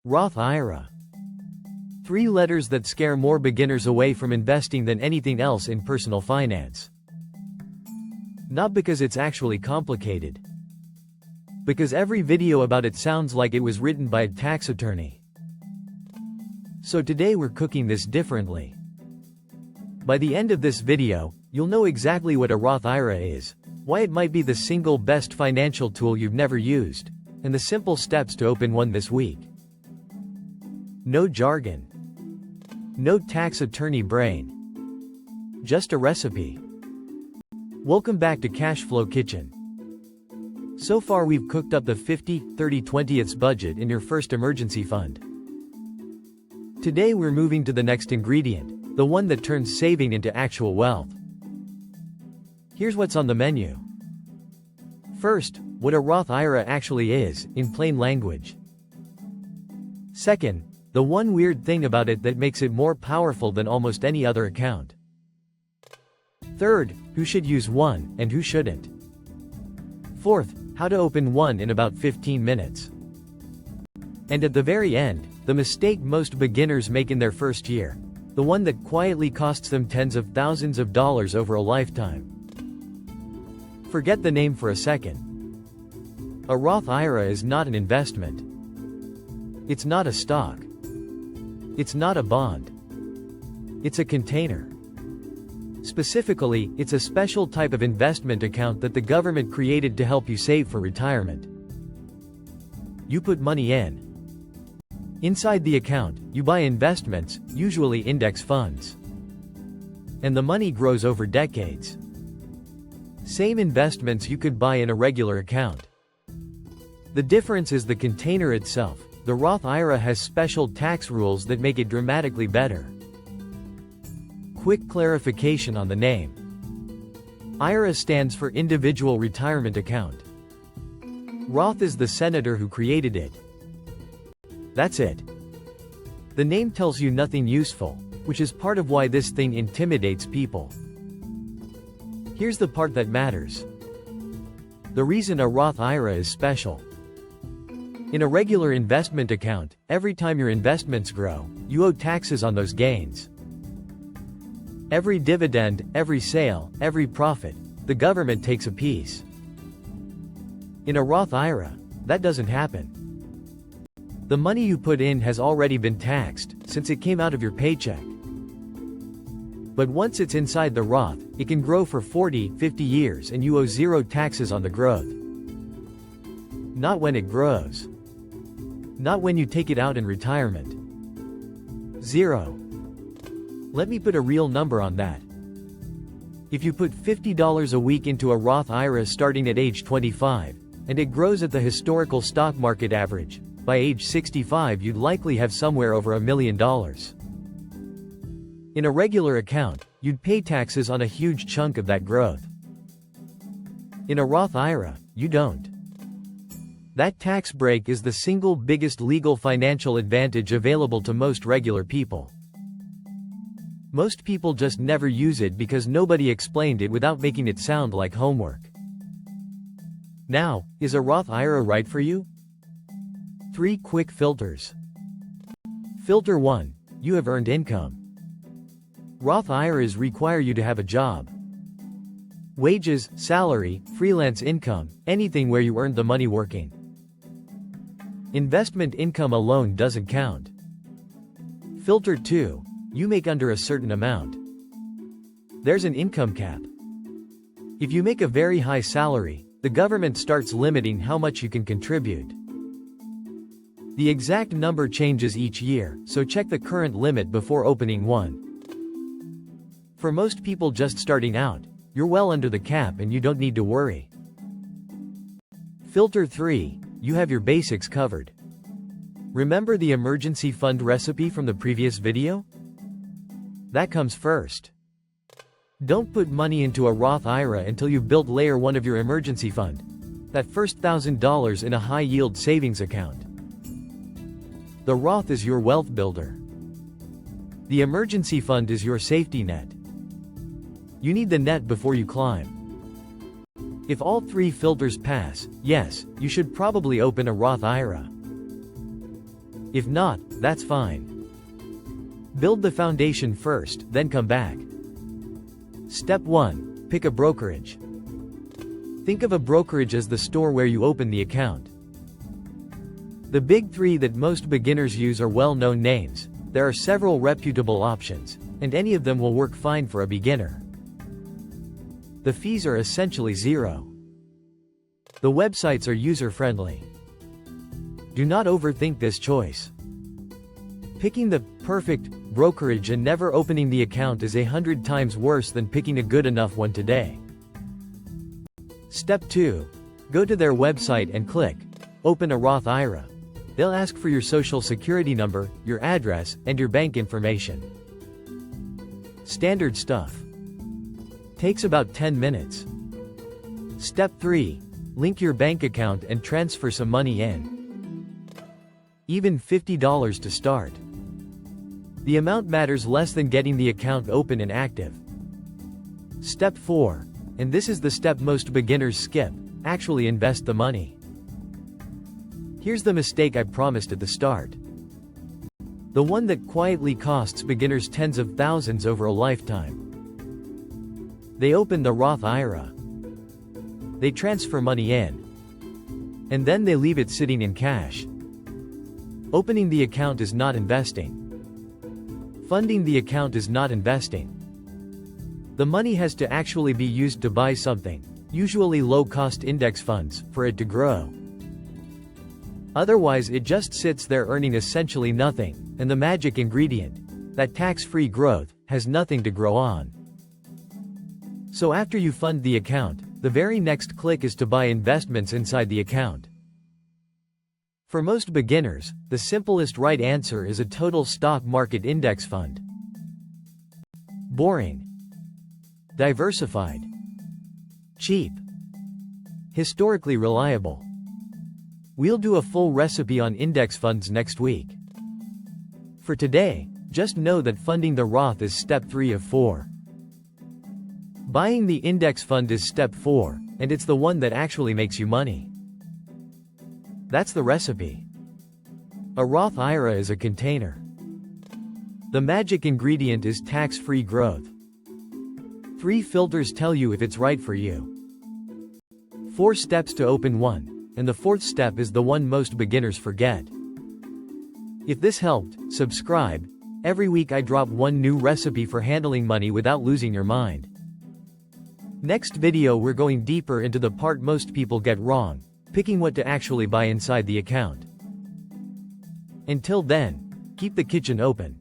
Roth IRA. 3 letters that scare more beginners away from investing than anything else in personal finance. Not because it's actually complicated. Because every video about it sounds like it was written by a tax attorney. So today we're cooking this differently. By the end of this video, you'll know exactly what a Roth IRA is, why it might be the single best financial tool you've never used, and the simple steps to open one this week. No jargon. No tax attorney brain. Just a recipe. Welcome back to Cashflow Kitchen. So far we've cooked up the 50-30-20ths budget in your first emergency fund. Today we're moving to the next ingredient, the one that turns saving into actual wealth. Here's what's on the menu. First, what a Roth IRA actually is, in plain language. Second, the one weird thing about it that makes it more powerful than almost any other account. Third, who should use one, and who shouldn't. Fourth, how to open one in about 15 minutes. And at the very end, the mistake most beginners make in their first year. The one that quietly costs them tens of thousands of dollars over a lifetime. Forget the name for a second. A Roth IRA is not an investment. It's not a stock. It's not a bond. It's a container. Specifically, it's a special type of investment account that the government created to help you save for retirement. You put money in. Inside the account, you buy investments, usually index funds. And the money grows over decades. Same investments you could buy in a regular account. The difference is the container itself. The Roth IRA has special tax rules that make it dramatically better. Quick clarification on the name. IRA stands for Individual Retirement Account. Roth is the senator who created it. That's it. The name tells you nothing useful, which is part of why this thing intimidates people. Here's the part that matters. The reason a Roth IRA is special. In a regular investment account, every time your investments grow, you owe taxes on those gains. Every dividend, every sale, every profit, the government takes a piece. In a Roth IRA, that doesn't happen. The money you put in has already been taxed, since it came out of your paycheck. But once it's inside the Roth, it can grow for 40, 50 years and you owe zero taxes on the growth. Not when it grows. Not when you take it out in retirement. Zero. Let me put a real number on that. If you put $50 a week into a Roth IRA starting at age 25, and it grows at the historical stock market average, by age 65 you'd likely have somewhere over $1 million. In a regular account, you'd pay taxes on a huge chunk of that growth. In a Roth IRA, you don't. That tax break is the single biggest legal financial advantage available to most regular people. Most people just never use it because nobody explained it without making it sound like homework. Now, is a Roth IRA right for you? 3 quick filters. Filter 1. You have earned income. Roth IRAs require you to have a job. Wages, salary, freelance income, anything where you earned the money working. Investment income alone doesn't count. Filter 2. You make under a certain amount. There's an income cap. If you make a very high salary, the government starts limiting how much you can contribute. The exact number changes each year, so check the current limit before opening one. For most people just starting out, you're well under the cap and you don't need to worry. Filter 3. You have your basics covered. Remember the emergency fund recipe from the previous video? That comes first. Don't put money into a Roth IRA until you've built layer 1 of your emergency fund. That first $1,000 in a high-yield savings account. The Roth is your wealth builder. The emergency fund is your safety net. You need the net before you climb. If all 3 filters pass, yes, you should probably open a Roth IRA. If not, that's fine. Build the foundation first, then come back. Step 1. Pick a brokerage. Think of a brokerage as the store where you open the account. The big three that most beginners use are well-known names. There are several reputable options, and any of them will work fine for a beginner. The fees are essentially zero. The websites are user-friendly. Do not overthink this choice. Picking the perfect brokerage and never opening the account is 100 times worse than picking a good enough one today. Step 2. Go to their website and click Open a Roth IRA. They'll ask for your social security number, your address, and your bank information. Standard stuff. Takes about 10 minutes. Step 3. Link your bank account and transfer some money in. Even $50 to start. The amount matters less than getting the account open and active. Step 4. And this is the step most beginners skip: actually invest the money. Here's the mistake I promised at the start. The one that quietly costs beginners tens of thousands over a lifetime. They open the Roth IRA. They transfer money in. And then they leave it sitting in cash. Opening the account is not investing. Funding the account is not investing. The money has to actually be used to buy something, usually low-cost index funds, for it to grow. Otherwise it just sits there earning essentially nothing, and the magic ingredient, that tax-free growth, has nothing to grow on. So after you fund the account, the very next click is to buy investments inside the account. For most beginners, the simplest right answer is a total stock market index fund. Boring. Diversified. Cheap. Historically reliable. We'll do a full recipe on index funds next week. For today, just know that funding the Roth is step 3 of 4. Buying the index fund is step 4, and it's the one that actually makes you money. That's the recipe. A Roth IRA is a container. The magic ingredient is tax-free growth. 3 filters tell you if it's right for you. 4 steps to open one, and the 4th step is the one most beginners forget. If this helped, subscribe. Every week I drop one new recipe for handling money without losing your mind. Next video we're going deeper into the part most people get wrong: picking what to actually buy inside the account. Until then, keep the kitchen open.